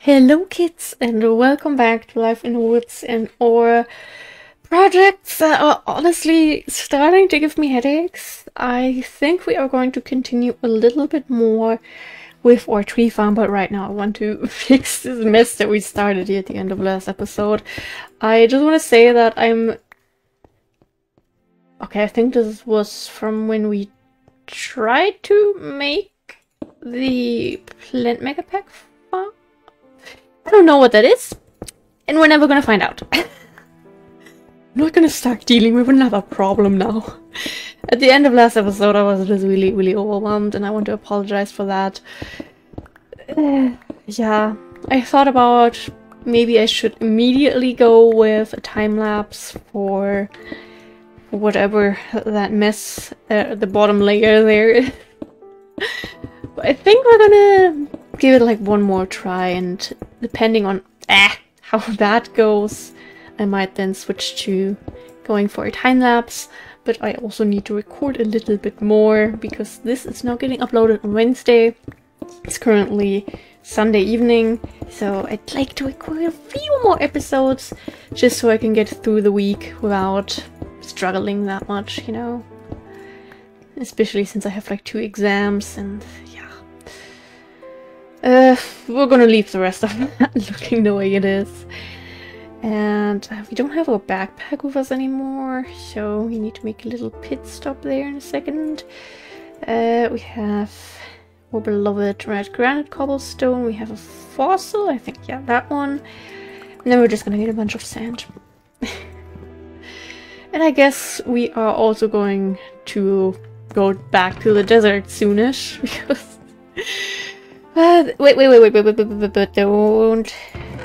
Hello kids and welcome back to Life in the Woods and our projects that are honestly starting to give me headaches. I think we are going to continue a little bit more with our tree farm, but right now I want to fix this mess that we started here at the end of last episode. I just want to say that okay, I think this was from when we tried to make the plant mega pack farm. I don't know what that is, and we're never gonna find out. I'm not gonna start dealing with another problem now. At the end of last episode, I was just really overwhelmed, and I want to apologize for that. Yeah, I thought about maybe I should immediately go with a time-lapse for whatever that mess, the bottom layer there is. But I think we're gonna give it like one more try, and depending on how that goes, I might then switch to going for a time-lapse. But I also need to record a little bit more because this is now getting uploaded on Wednesday. It's currently Sunday evening, so I'd like to record a few more episodes just so I can get through the week without struggling that much, you know? Especially since I have like 2 exams and we're gonna leave the rest of that looking the way it is. And we don't have our backpack with us anymore, so we need to make a little pit stop there in a second. We have our beloved red granite cobblestone, we have a fossil, I think, yeah, that one. And then we're just gonna get a bunch of sand. And I guess we are also going to go back to the desert soonish, because... wait,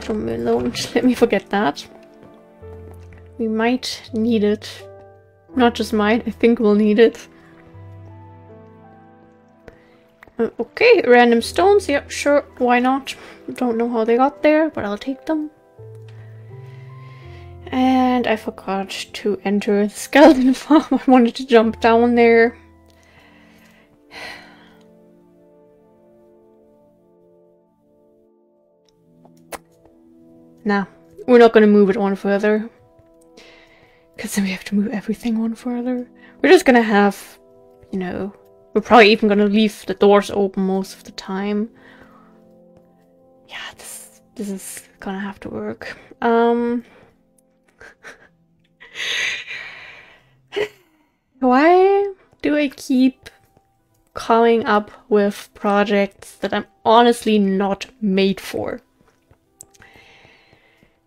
don't let me forget that. We might need it. Not just might, I think we'll need it. Okay, random stones, yeah, sure, why not? Don't know how they got there, but I'll take them. And I forgot to enter the skeleton farm. I wanted to jump down there. Nah, we're not gonna move it one further. Because then we have to move everything one further. We're just gonna have, you know, we're probably even gonna leave the doors open most of the time. Yeah, this is gonna have to work. Why do I keep coming up with projects that I'm honestly not made for?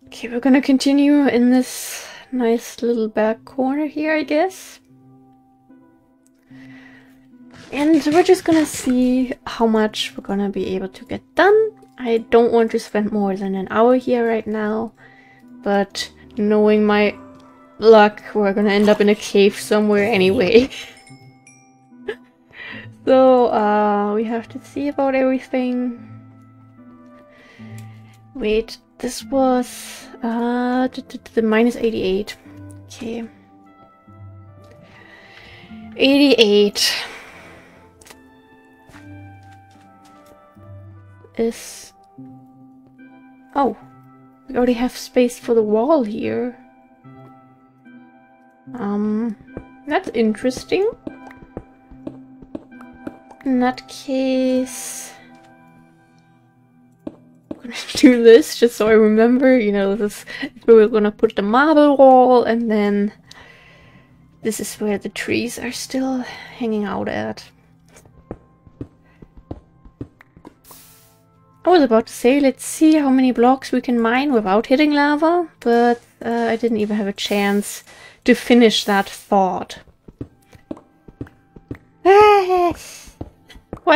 Okay, we're gonna continue in this nice little back corner here, I guess. And we're just gonna see how much we're gonna be able to get done. I don't want to spend more than an hour here right now, but knowing my luck, we're gonna end up in a cave somewhere anyway. So, we have to see about everything. Wait, this was the minus 88. Okay. 88 is... Oh, we already have space for the wall here. That's interesting. In that case... do this just so I remember, you know, this is where we're gonna put the marble wall, and then this is where the trees are still hanging out at. I was about to say, let's see how many blocks we can mine without hitting lava, but I didn't even have a chance to finish that thought. Why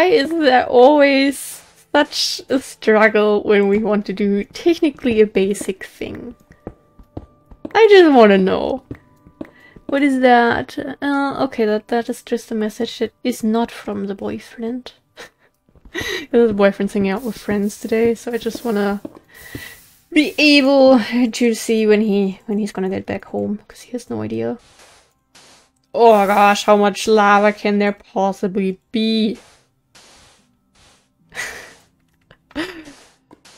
is there always such a struggle when we want to do technically a basic thing? I just want to know. What is that? Okay, that is just a message that is not from the boyfriend. The boyfriend's hanging out with friends today, so I just want to be able to see when he's gonna get back home, because he has no idea. Oh gosh, how much lava can there possibly be?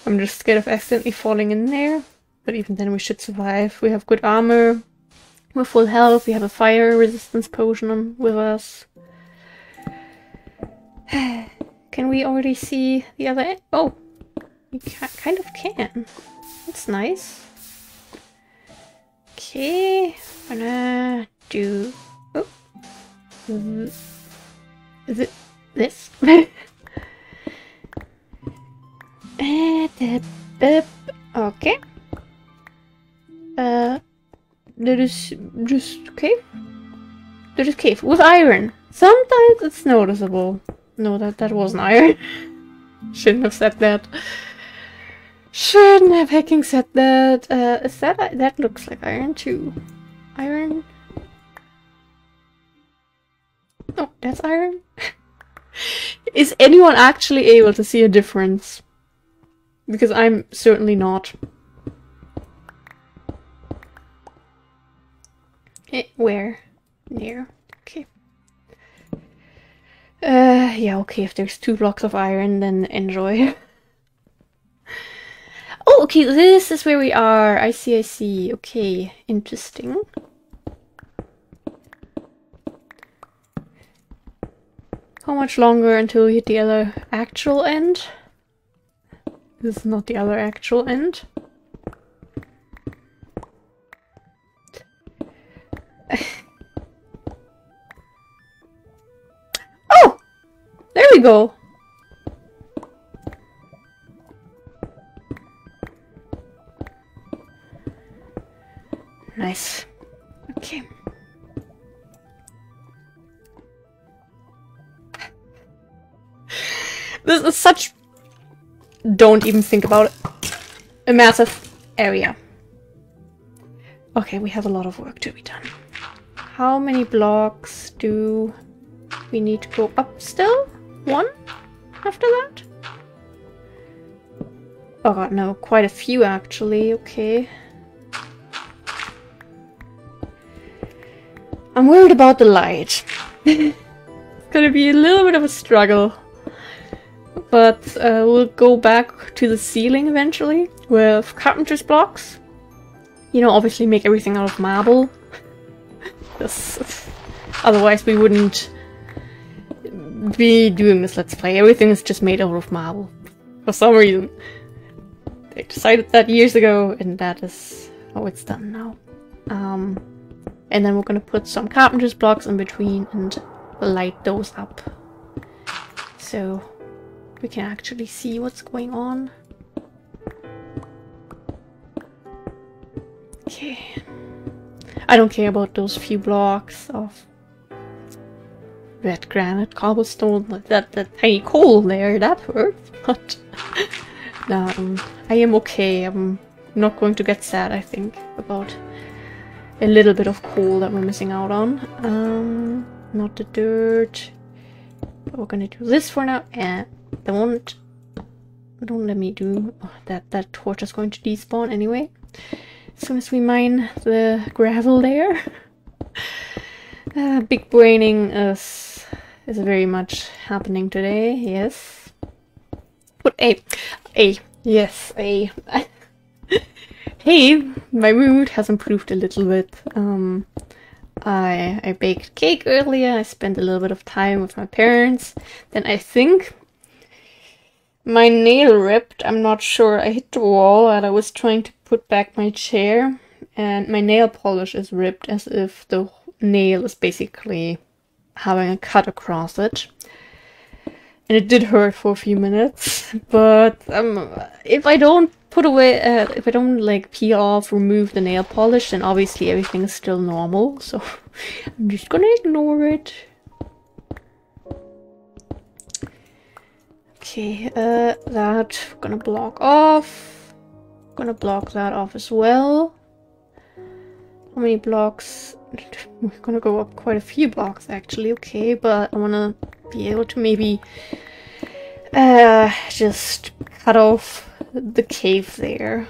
I'm just scared of accidentally falling in there. But even then we should survive. We have good armor. We're full health. We have a fire resistance potion with us. Can we already see the other end? Oh! We kind of can. That's nice. Okay. I'm gonna do... Oh. Is it this? Okay. That is just cave. That is cave with iron. Sometimes it's noticeable. No, that wasn't iron. Shouldn't have said that. Shouldn't have hacking said that. Is that looks like iron too? Iron. Oh, that's iron. Is anyone actually able to see a difference? Because I'm certainly not. Where? Near. Okay. Yeah, okay, if there's 2 blocks of iron, then enjoy. Oh, okay, this is where we are. I see, I see. Okay, interesting. How much longer until we hit the other actual end? This is not the other actual end. Oh! There we go! Nice. Okay. This is such... Don't even think about it. A massive area. Okay, we have a lot of work to be done. How many blocks do we need to go up still? 1 after that? Oh god, no, quite a few actually, okay. I'm worried about the light. It's gonna be a little bit of a struggle. But we'll go back to the ceiling eventually with carpenter's blocks. You know, obviously make everything out of marble. Otherwise we wouldn't be doing this Let's Play. Everything is just made out of marble. For some reason. They decided that years ago, and that is how it's done now. And then we're gonna put some carpenter's blocks in between and light those up. So we can actually see what's going on. Okay. I don't care about those few blocks of red granite, cobblestone, that tiny coal there, that hurts, but I am okay. I'm not going to get sad, I think, about a little bit of coal that we're missing out on. Not the dirt. But we're gonna do this for now, and don't let me do that torch is going to despawn anyway. As soon as we mine the gravel there. Big braining is very much happening today, yes. But yes, hey, my mood has improved a little bit. I baked cake earlier, I spent a little bit of time with my parents, then I think my nail ripped. I'm not sure. I hit the wall and I was trying to put back my chair and my nail polish is ripped as if the nail is basically having a cut across it. And it did hurt for a few minutes, but if I don't put away, if I don't like peel off, remove the nail polish, then obviously everything is still normal, so I'm just gonna ignore it. Okay, that we're gonna block off. Gonna block that off as well. How many blocks? We're gonna go up quite a few blocks actually, okay, but I wanna be able to maybe just cut off the cave there.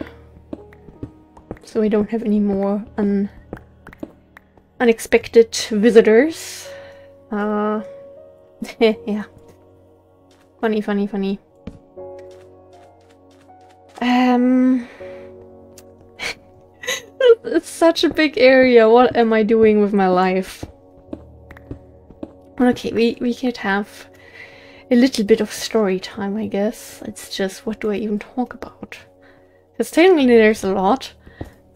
So we don't have any more unexpected visitors. Yeah. Funny. It's such a big area. What am I doing with my life? Okay, we could have a little bit of story time, I guess. It's just, what do I even talk about? Because technically there's a lot,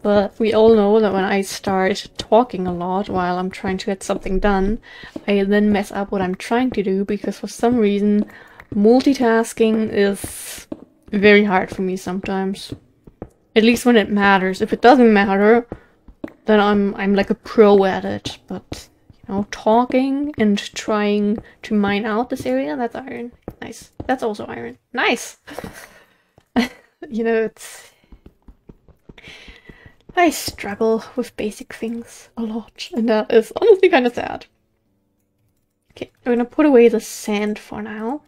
but we all know that when I start talking a lot while I'm trying to get something done, I then mess up what I'm trying to do, because for some reason multitasking is very hard for me sometimes. At least when it matters. If it doesn't matter, then I'm like a pro at it. But you know, talking and trying to mine out this area, that's iron. Nice. That's also iron. Nice. You know, it's... I struggle with basic things a lot, and that is honestly kind of sad. Okay, I'm gonna put away the sand for now.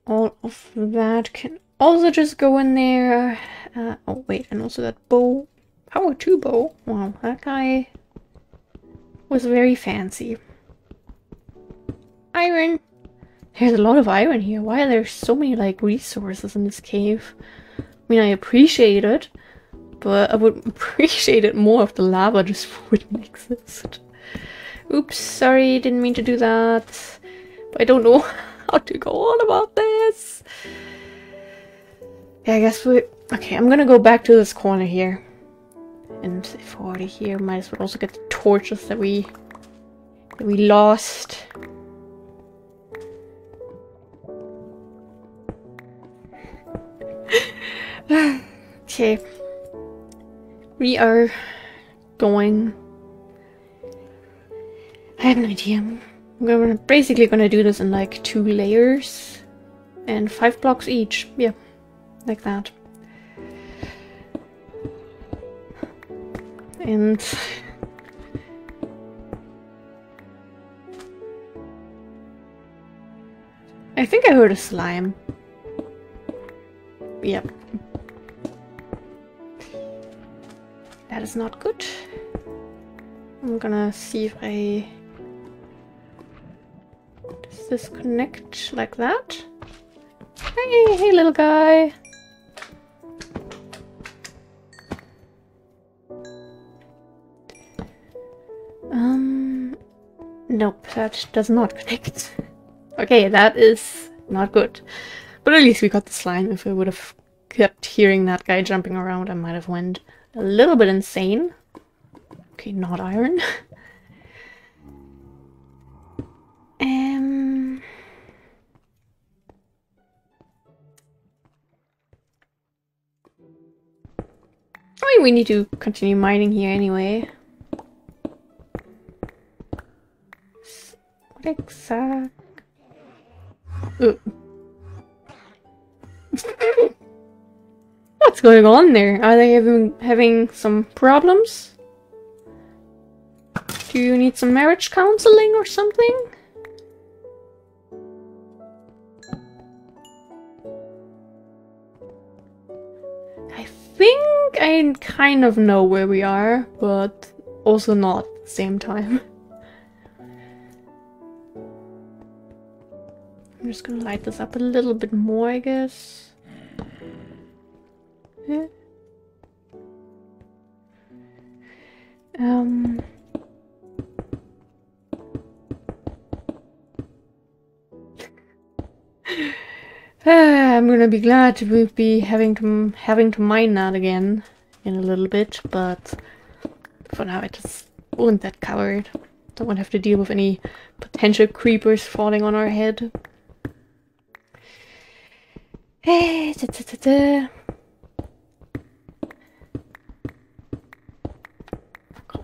All of that can also just go in there. Oh wait, and also that bow. Power 2 bow. Wow, that guy was very fancy. Iron. There's a lot of iron here. Why are there so many like resources in this cave? I mean, I appreciate it, but I would appreciate it more if the lava just wouldn't exist. Oops, sorry, didn't mean to do that. But I don't know how to go on about this. Yeah, I guess we... Okay, I'm gonna go back to this corner here. And if we're already here, might as well also get the torches that we lost. Okay. We are going... I have an idea. We're basically gonna do this in like 2 layers. And 5 blocks each. Yeah. Like that. And... I think I heard a slime. Yep. That is not good. I'm gonna see if I... Does this connect like that? Hey little guy! Nope, that does not connect. Okay, that is not good. But at least we got the slime. If I would have kept hearing that guy jumping around, I might have went a little bit insane. Okay, not iron. I mean, we need to continue mining here anyway. What exact? What's going on there? Are they having some problems? Do you need some marriage counseling or something? I think I kind of know where we are, but also not at the same time. I'm just gonna light this up a little bit more, I guess. Yeah. I'm gonna be glad to be having to mine that again in a little bit, but for now I just want that covered. Don't want to have to deal with any potential creepers falling on our head. Why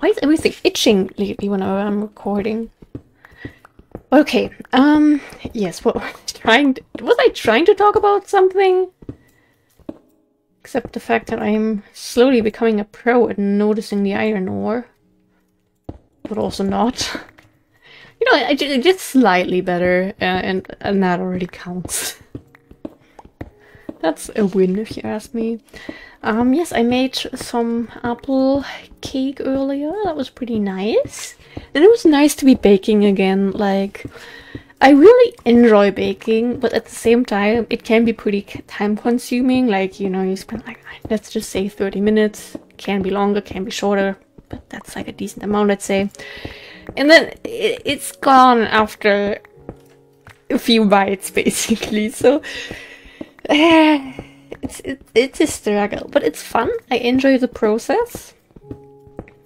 is everything itching lately when I'm recording? Okay, yes, what was I trying to talk about something? Except the fact that I'm slowly becoming a pro at noticing the iron ore. But also not. You know, I did slightly better, and that already counts. That's a win if you ask me. Yes, I made some apple cake earlier. That was pretty nice. And it was nice to be baking again. Like, I really enjoy baking, but at the same time, it can be pretty time consuming. Like, you know, you spend like, let's just say 30 minutes. Can be longer, can be shorter, but that's like a decent amount, I'd say. And then it's gone after a few bites, basically. So it's a struggle, but it's fun. I enjoy the process.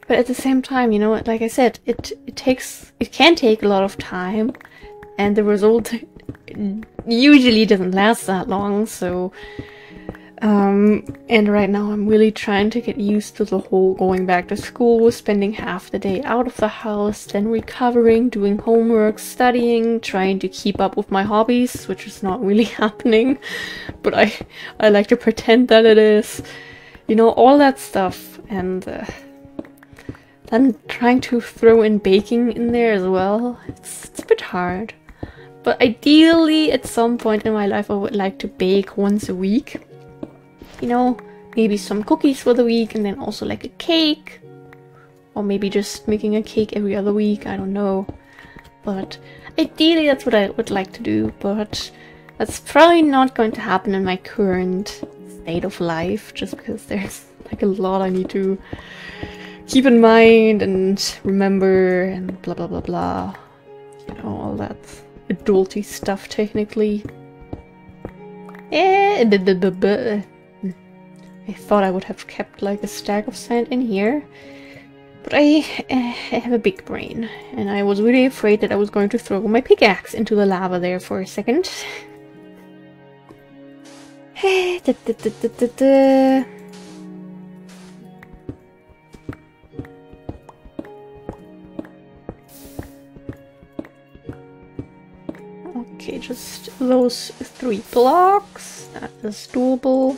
But at the same time, you know, like I said, it can take a lot of time, and the result usually doesn't last that long. So, and right now I'm really trying to get used to the whole going back to school, spending half the day out of the house, then recovering, doing homework, studying, trying to keep up with my hobbies, which is not really happening, but I like to pretend that it is, you know, all that stuff. And then trying to throw in baking in there as well, it's a bit hard. But ideally, at some point in my life, I would like to bake once a week. You know, maybe some cookies for the week, and then also like a cake. Or maybe just making a cake every other week, I don't know. But ideally, that's what I would like to do. But that's probably not going to happen in my current state of life, just because there's like a lot I need to keep in mind and remember and blah blah blah blah. You know, all that adulty stuff technically. I thought I would have kept like a stack of sand in here, but I have a big brain, and I was really afraid that I was going to throw my pickaxe into the lava there for a second. Okay, just those 3 blocks. That is doable.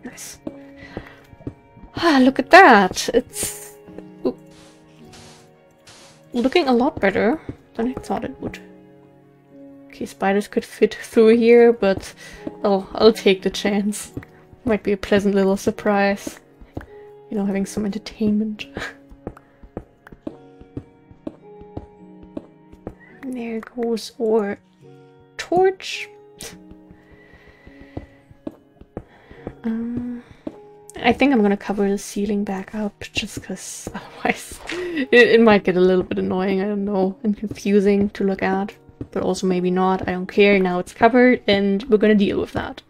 Nice. Ah, look at that! It's looking a lot better than I thought it would. Okay, spiders could fit through here, but I'll take the chance. Might be a pleasant little surprise. You know, having some entertainment. And there goes our torch. I think I'm gonna cover the ceiling back up, just because otherwise it might get a little bit annoying, I don't know, and confusing to look at. But also maybe not, I don't care, now it's covered and we're gonna deal with that.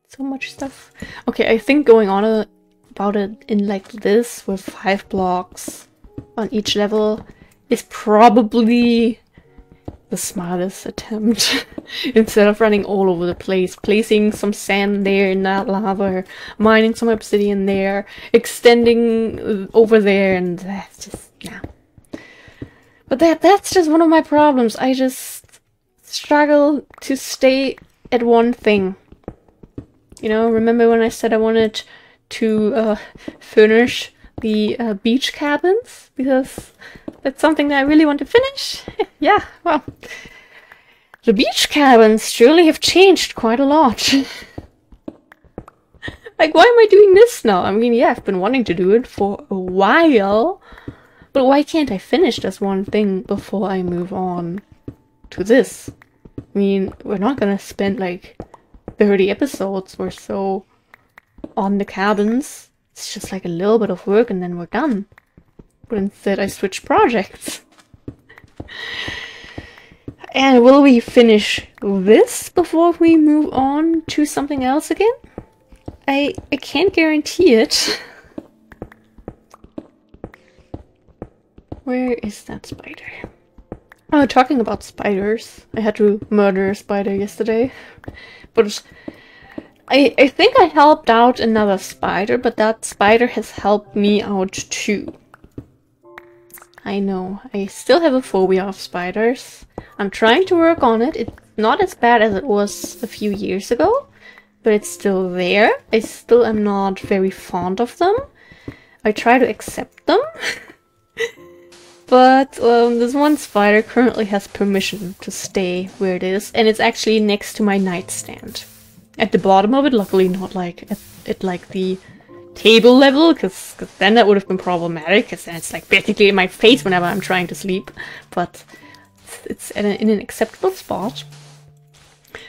So much stuff. Okay, I think going on about it in like this, with 5 blocks on each level, is probably the smartest attempt. Instead of running all over the place, placing some sand there in that lava, mining some obsidian there, extending over there, and that's just, yeah. But that's just one of my problems. I just struggle to stay at one thing. You know, remember when I said I wanted to furnish the beach cabins? Because that's something that I really want to finish. Yeah, well, the beach cabins surely have changed quite a lot. Like, why am I doing this now? I mean, yeah, I've been wanting to do it for a while, but why can't I finish this one thing before I move on to this? I mean, we're not gonna spend like 30 episodes or so on the cabins. It's just like a little bit of work and then we're done. But instead I switch projects. And will we finish this before we move on to something else again? I can't guarantee it. Where is that spider? Oh, talking about spiders. I had to murder a spider yesterday. But I think I helped out another spider, but that spider has helped me out too. I know, I still have a phobia of spiders. I'm trying to work on it. It's not as bad as it was a few years ago, but it's still there. I still am not very fond of them. I try to accept them. But this one spider currently has permission to stay where it is, and it's actually next to my nightstand. At the bottom of it, luckily not like at like the table level, because then that would have been problematic, because then it's like basically in my face whenever I'm trying to sleep. But it's in an acceptable spot.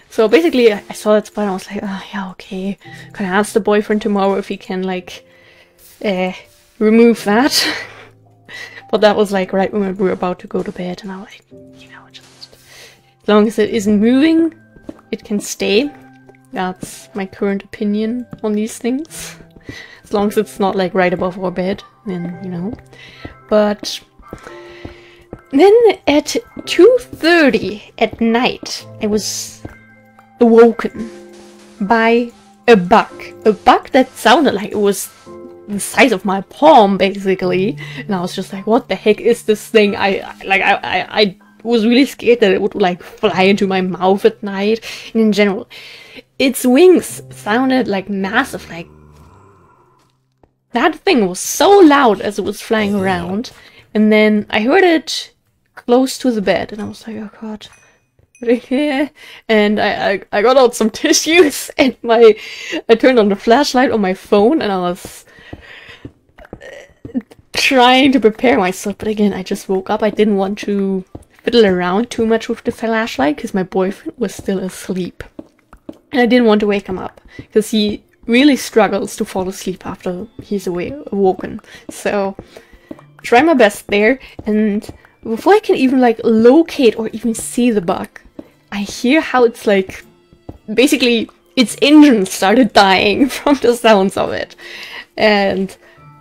So basically, I saw that spot and I was like, oh yeah, okay. Can I ask the boyfriend tomorrow if he can like remove that? But that was like right when we were about to go to bed, and I was like, you know, just as long as it isn't moving, it can stay. That's my current opinion on these things. As long as it's not like right above our bed, then you know. But then at 2:30 at night, I was awoken by a bug that sounded like it was the size of my palm, basically. And I was just like, what the heck is this thing? I was really scared that it would like fly into my mouth at night. And in general, its wings sounded like massive, like that thing was so loud as it was flying around. And then I heard it close to the bed, and I was like, oh god. And I got out some tissues, and I turned on the flashlight on my phone, and I was trying to prepare myself. But again, I just woke up. I didn't want to fiddle around too much with the flashlight because my boyfriend was still asleep, and I didn't want to wake him up because he really struggles to fall asleep after he's awoken. So try my best there, and before I can even like locate or even see the bug, I hear how it's like basically its engine started dying from the sounds of it, and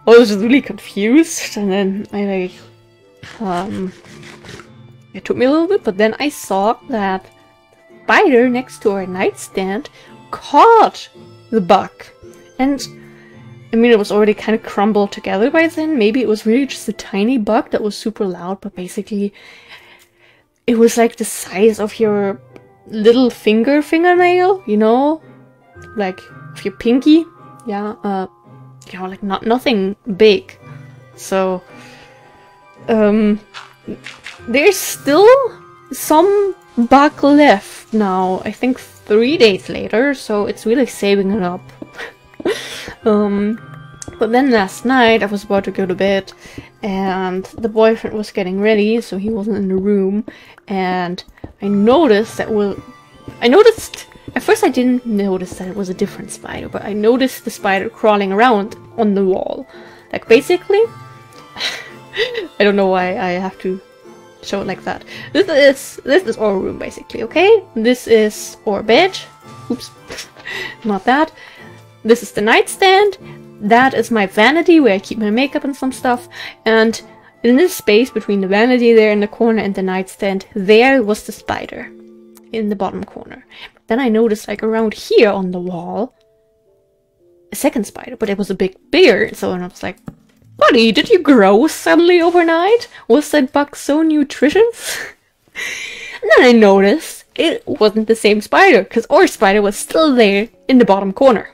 I was just really confused. And then I like it took me a little bit, but then I saw that the spider next to our nightstand caught the bug, and I mean, it was already kind of crumbled together by then. Maybe it was really just a tiny bug that was super loud, but basically it was like the size of your little fingernail, you know? Like, of your pinky. Yeah, you know, like nothing big. So, there's still some bug left now, I think 3 days later, so it's really saving it up. But then last night I was about to go to bed, and the boyfriend was getting ready, so he wasn't in the room, and I noticed that at first I didn't notice that it was a different spider, but I noticed the spider crawling around on the wall. Like basically, I don't know why I have to show it like that. This is our room basically, okay? This is our bed. Oops, not that. This is the nightstand. That is my vanity where I keep my makeup and some stuff. And in this space between the vanity there in the corner and the nightstand, there was the spider in the bottom corner. Then I noticed like around here on the wall, a second spider, but it was a bit bigger. So I was like, buddy, did you grow suddenly overnight? Was that bug so nutritious? And then I noticed it wasn't the same spider, because our spider was still there in the bottom corner.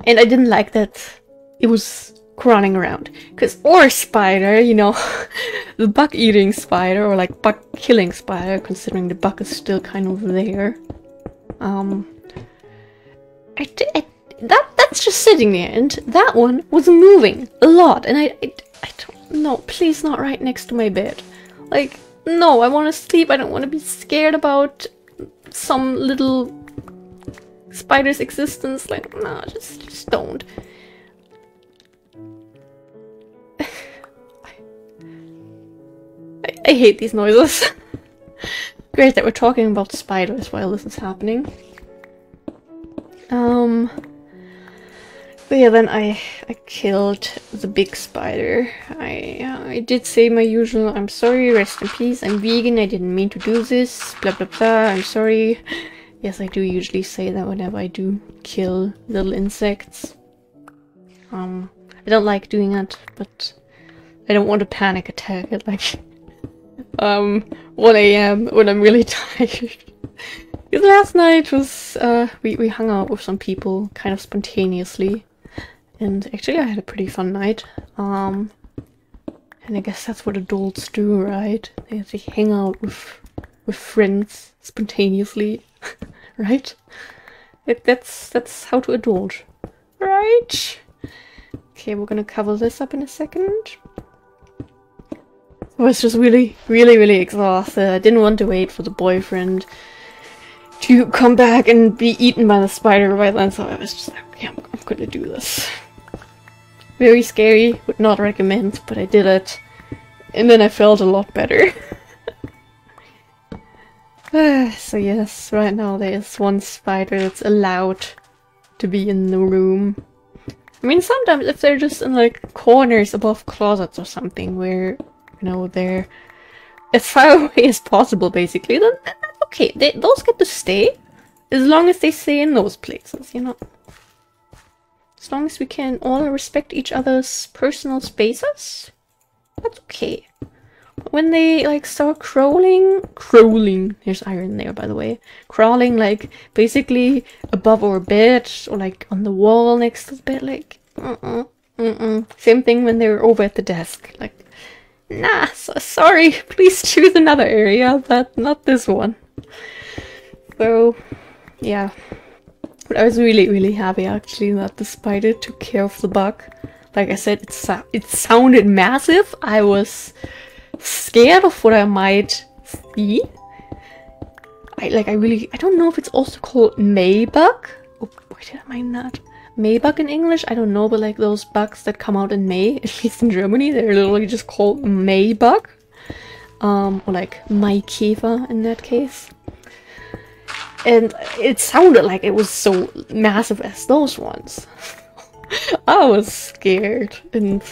And I didn't like that it was crawling around. Because our spider, you know, the bug-eating spider, or like bug-killing spider, considering the bug is still kind of there. That's just sitting there, and that one was moving a lot. And I don't know, please not right next to my bed. Like, no, I want to sleep. I don't want to be scared about some little spider's existence. Like, no, just don't. I hate these noises. Great that we're talking about spiders while this is happening. But yeah, then I killed the big spider. I did say my usual, I'm sorry, rest in peace, I'm vegan, I didn't mean to do this, blah blah blah, I'm sorry. Yes, I do usually say that whenever I do kill little insects. I don't like doing that, but I don't want a panic attack at like 1 AM when I'm really tired. Because last night was, we hung out with some people kind of spontaneously. And actually I had a pretty fun night. And I guess that's what adults do, right? They hang out with friends spontaneously, right? That's how to adult. Right? Okay, we're gonna cover this up in a second. I was just really exhausted. I didn't want to wait for the boyfriend to come back and be eaten by the spider right then, so I was just like, okay, I'm gonna do this. Very scary, would not recommend, but I did it. And then I felt a lot better. So yes, right now there is one spider that's allowed to be in the room. I mean, sometimes if they're just in like corners above closets or something where, you know, they're as far away as possible basically, then that's okay. Those get to stay as long as they stay in those places, you know. As long as we can all respect each other's personal spaces, that's okay. When they like start crawling, there's iron there by the way, crawling like basically above our bed or like on the wall next to the bed, like same thing when they're over at the desk, like nah, sorry, please choose another area, but not this one. So yeah, but I was really happy actually that the spider took care of the bug. Like I said, it sounded massive. I was scared of what I might see. I don't know if it's also called Maybug. Oh, why did I mind that? Maybug in English? I don't know, but like those bugs that come out in May, at least in Germany, they're literally just called Maybug. Or like Maikäfer in that case. And it sounded like it was so massive as those ones. I was scared, and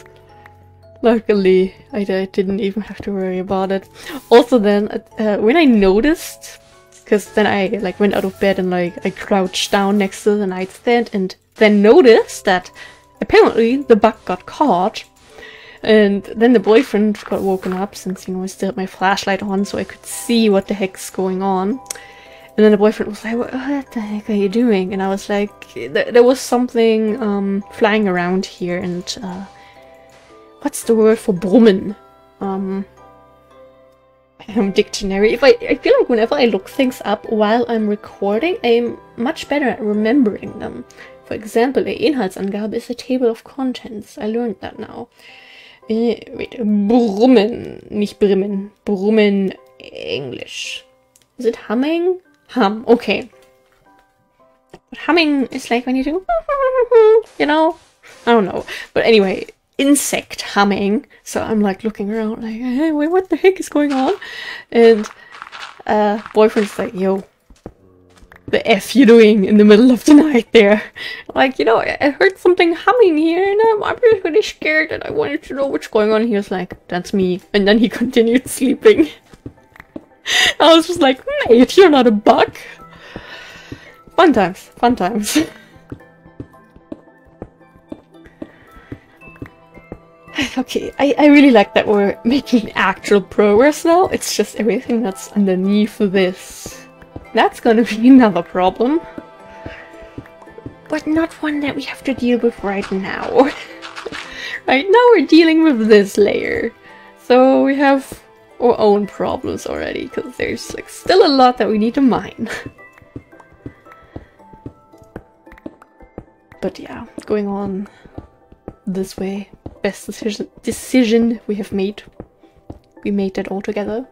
luckily, I didn't even have to worry about it. Also then, when I noticed, because then I like went out of bed and like I crouched down next to the nightstand and then noticed that apparently the bug got caught. And then the boyfriend got woken up since, you know, I still had my flashlight on so I could see what the heck's going on. And then the boyfriend was like, what the heck are you doing? And I was like, there was something flying around here and what's the word for brummen? Dictionary. I feel like whenever I look things up while I'm recording, I'm much better at remembering them. For example, a Inhaltsangabe is a table of contents. I learned that now. Wait, brummen, nicht brimmen. Brummen English. Is it humming? Hum, okay. But humming is like when you do, you know? I don't know. But anyway, insect humming. So I'm like looking around like, hey, wait, what the heck is going on? And boyfriend's like, yo, the F you doing in the middle of the night there? Like, you know, I heard something humming here and I'm just really scared and I wanted to know what's going on. He was like, that's me. And then he continued sleeping. I was just like, mate, you're not a bug. Fun times, fun times. Okay, I really like that we're making actual progress now. It's just everything that's underneath this. That's gonna be another problem. But not one that we have to deal with right now. Right now we're dealing with this layer. So we have our own problems already, because there's like still a lot that we need to mine. But yeah, going on this way. Best decision we have made. We made that all together.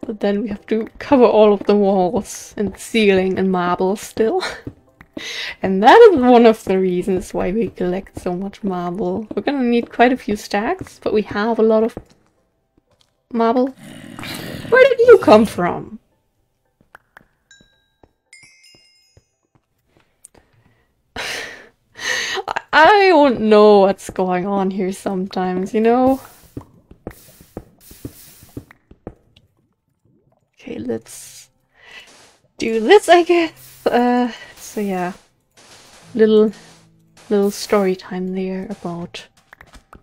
But then we have to cover all of the walls and ceiling and marble still. And that is one of the reasons why we collect so much marble. We're gonna need quite a few stacks, but we have a lot of marble. Where did you come from? I don't know what's going on here sometimes, you know? Okay, let's do this, I guess. So yeah, little story time there about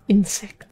insects.